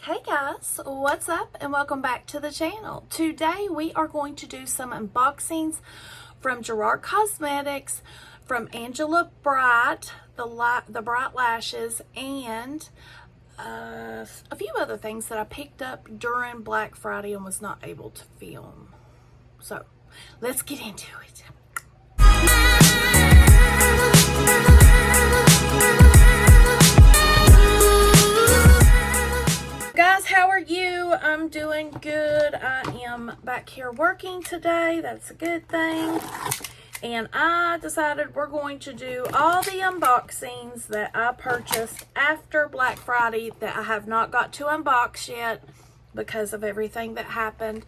Hey guys, what's up and welcome back to the channel. Today we are going to do some unboxings from Gerard Cosmetics, from Angela Bright, the Bright Lashes, and a few other things that I picked up during Black Friday and was not able to film. So let's get into it. Guys, how are you? I'm doing good. I am back here working today. That's a good thing. And I decided we're going to do all the unboxings that I purchased after Black Friday that I have not got to unbox yet because of everything that happened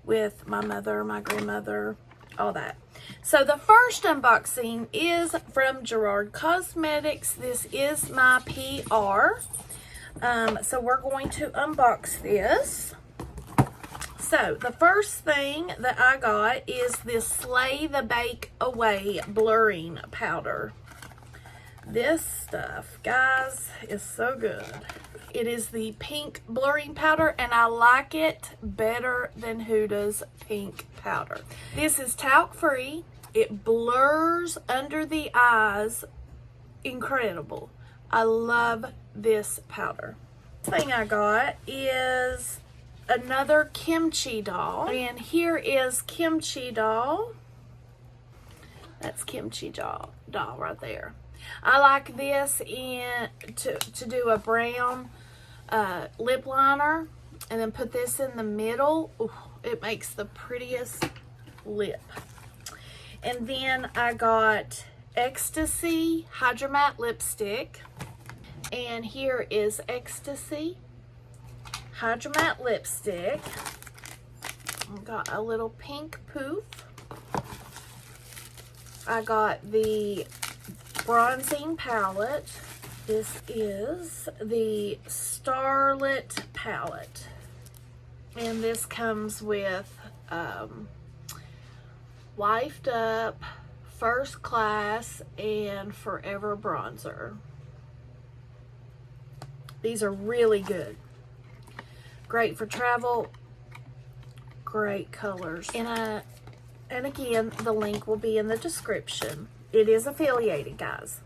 with my mother, my grandmother, all that. So the first unboxing is from Gerard Cosmetics. This is my PR. So we're going to unbox this. So the first thing that I got is this Slay the Bake Away blurring powder. This stuff, guys, is so good. It is the pink blurring powder, and I like it better than Huda's pink powder. This is talc free. It blurs under the eyes. Incredible. I love this powder. The thing I got is another kimchi doll, and here is kimchi doll. That's kimchi doll right there. I like this to do a brown lip liner, and then put this in the middle. Ooh, it makes the prettiest lip. And then I got Ecstasy Hydromatte lipstick. And here is Ecstasy Hydromatte lipstick. I got a little pink poof. I got the bronzing palette. This is the Starlit palette. And this comes with Wifed Up, First Class, and Forever bronzer. These are really good. Great for travel. Great colors. And again, the link will be in the description. It is affiliated, guys.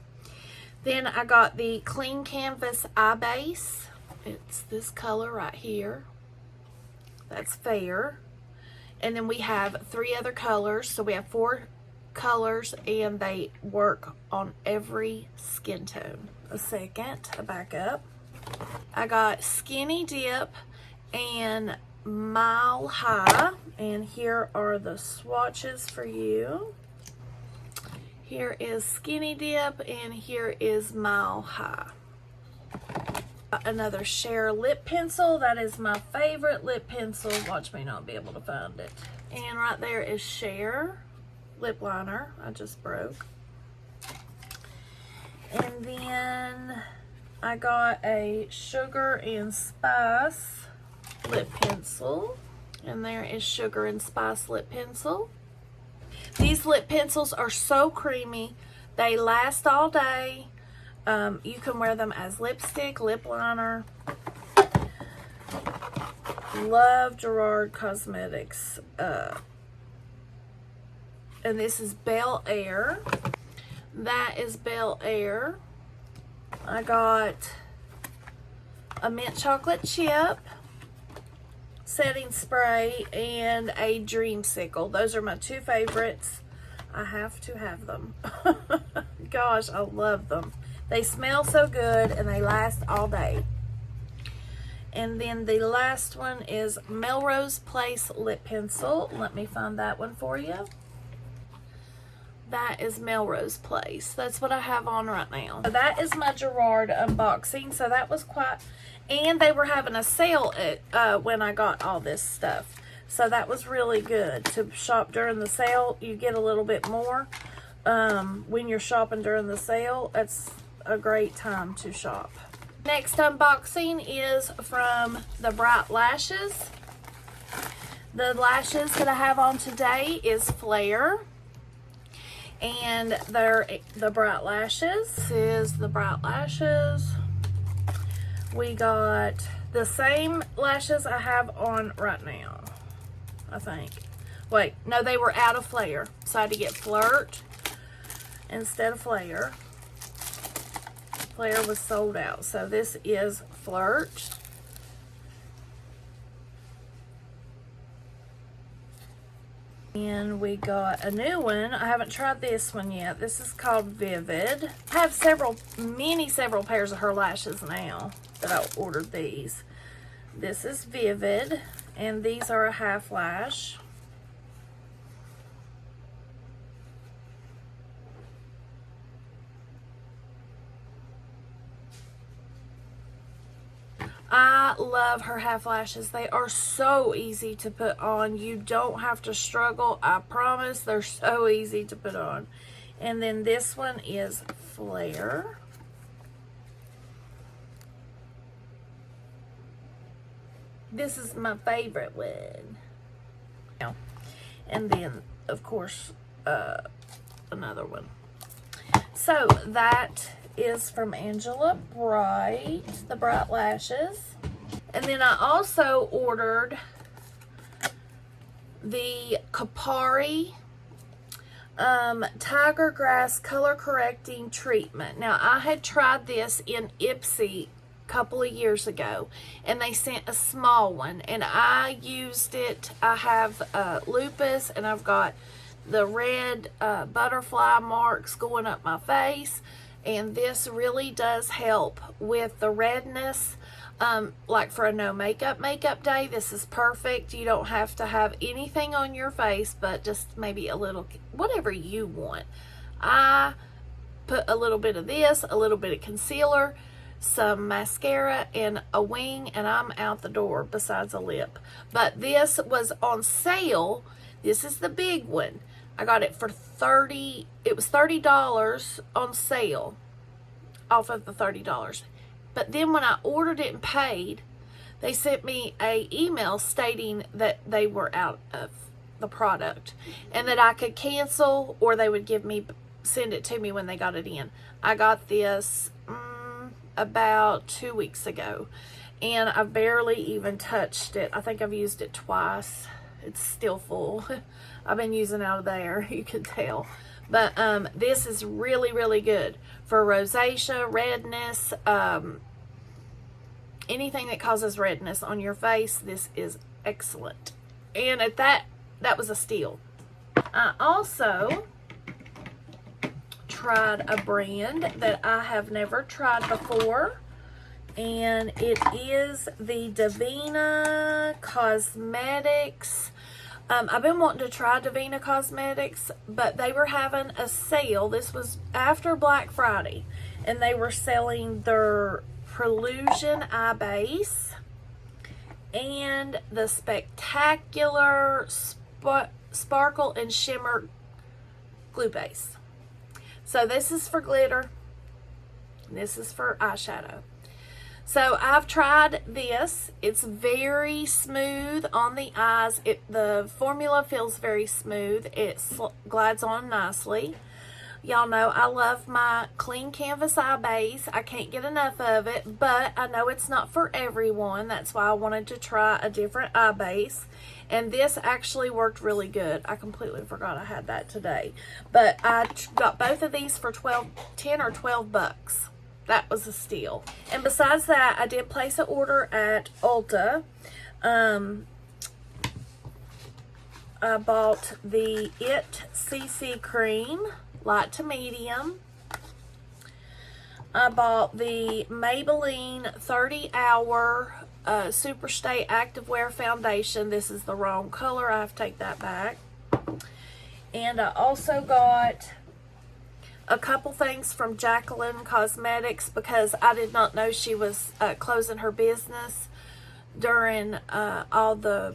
Then I got the Clean Canvas Eye Base. It's this color right here. That's fair. And then we have 3 other colors. So we have 4 colors, and they work on every skin tone. A second, a back up. I got Skinny Dip and Mile High, and here are the swatches for you. Here is Skinny Dip, and here is Mile High. Another Share lip pencil. That is my favorite lip pencil. Watch me not be able to find it. And right there is Share lip liner. I just broke. And then I got a Sugar and Spice lip pencil, and there is Sugar and Spice lip pencil. These lip pencils are so creamy. They last all day. You can wear them as lipstick, lip liner. Love Gerard Cosmetics. And this is Bel Air. That is Bel Air. I got a mint chocolate chip setting spray and a dreamsicle. Those are my 2 favorites. I have to have them. Gosh, I love them. They smell so good and they last all day. And then the last one is Melrose Place lip pencil. Let me find that one for you. That is Melrose Place. That's what I have on right now. So that is my Gerard unboxing. So that was quite, and they were having a sale at, when I got all this stuff. So that was really good to shop during the sale. You get a little bit more when you're shopping during the sale. It's a great time to shop. Next unboxing is from the Bright Lashes. The lashes that I have on today is Flare. And they're the Bright Lashes. This is the Bright Lashes. We got the same lashes I have on right now, I think. Wait, no, they were out of Flare. So I had to get Flirt instead of Flare. Flare was sold out. So this is Flirt. And we got a new one. I haven't tried this one yet. This is called Vivid. I have several pairs of her lashes now that I ordered these. This is Vivid, and these are a half lash. I love her half lashes. They are so easy to put on. You don't have to struggle. I promise, they're so easy to put on. And then this one is Flare. This is my favorite one. And then, of course, another one. So that is from Angela Bright, the Bright Lashes. And then I also ordered the Kapari Tiger Grass Color Correcting Treatment. Now, I had tried this in Ipsy a couple of years ago, and they sent a small one, and I used it. I have lupus, and I've got the red butterfly marks going up my face, and this really does help with the redness. Like for a no makeup day, this is perfect. You don't have to have anything on your face, but just maybe a little, whatever you want. I put a little bit of this, a little bit of concealer, some mascara, and a wing, and I'm out the door, besides a lip. But this was on sale. This is the big one. I got it for $30. It was $30 on sale off of the $30. But then when I ordered it and paid, they sent me an email stating that they were out of the product and that I could cancel, or they would send it to me when they got it in. I got this about 2 weeks ago, and I barely even touched it. I think I've used it twice. It's still full. I've been using out of there, you can tell. But this is really, really good for rosacea, redness, anything that causes redness on your face. This is excellent. And at that was a steal. I also tried a brand that I have never tried before, and it is the Divina Cosmetics. I've been wanting to try Divina Cosmetics, but they were having a sale. This was after Black Friday, and they were selling their Prelusion Eye Base and the Spectacular Sparkle and Shimmer Glue Base. So this is for glitter, and this is for eyeshadow. So I've tried this. It's very smooth on the eyes. The formula feels very smooth. It glides on nicely. Y'all know I love my clean canvas eye base. I can't get enough of it, but I know it's not for everyone. That's why I wanted to try a different eye base. And this actually worked really good. I completely forgot I had that today. But I got both of these for 10 or 12 bucks. That was a steal. And besides that, I did place an order at Ulta. I bought the It CC Cream, light to medium. I bought the Maybelline 30 Hour Superstay Activewear Foundation. This is the wrong color. I have to take that back. And I also got a couple things from Jacqueline Cosmetics, because I did not know she was closing her business during all the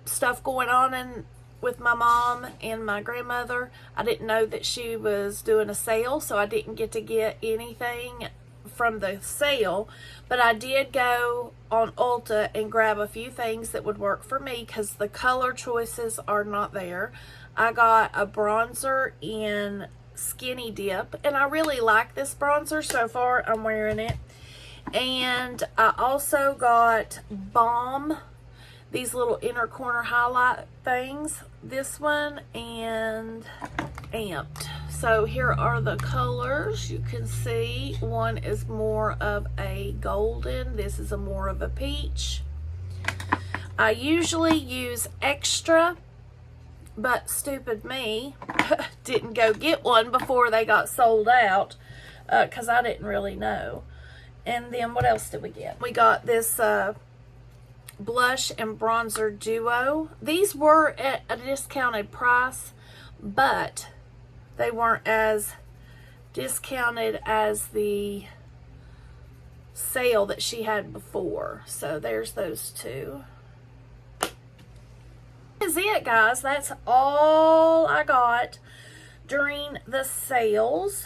stuff going on with my mom and my grandmother. I didn't know that she was doing a sale, so I didn't get to get anything from the sale, but I did go on Ulta and grab a few things that would work for me, because the color choices are not there. I got a bronzer in Skinny Dip, and I really like this bronzer so far. I'm wearing it, And I also got Balm, these little inner corner highlight things. This one and Amped. So here are the colors. You can see one is more of a golden. This is a more of a peach. I usually use extra, but stupid me didn't go get one before they got sold out because I didn't really know. And then what else did we get? We got this blush and bronzer duo. These were at a discounted price, but they weren't as discounted as the sale that she had before. So there's those two. Is it, guys. That's all I got during the sales.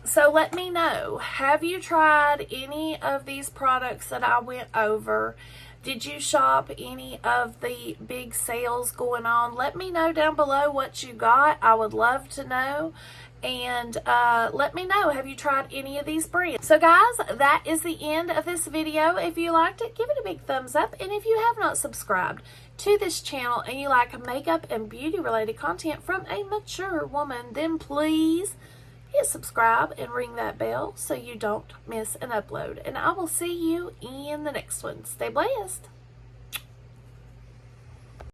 So let me know, have you tried any of these products that I went over? Did you shop any of the big sales going on? Let me know down below what you got. I would love to know. And let me know, have you tried any of these brands? So guys, that is the end of this video. If you liked it, give it a big thumbs up. And if you have not subscribed to this channel and you like makeup and beauty related content from a mature woman, then please hit subscribe and ring that bell so you don't miss an upload. And I will see you in the next one. Stay blessed.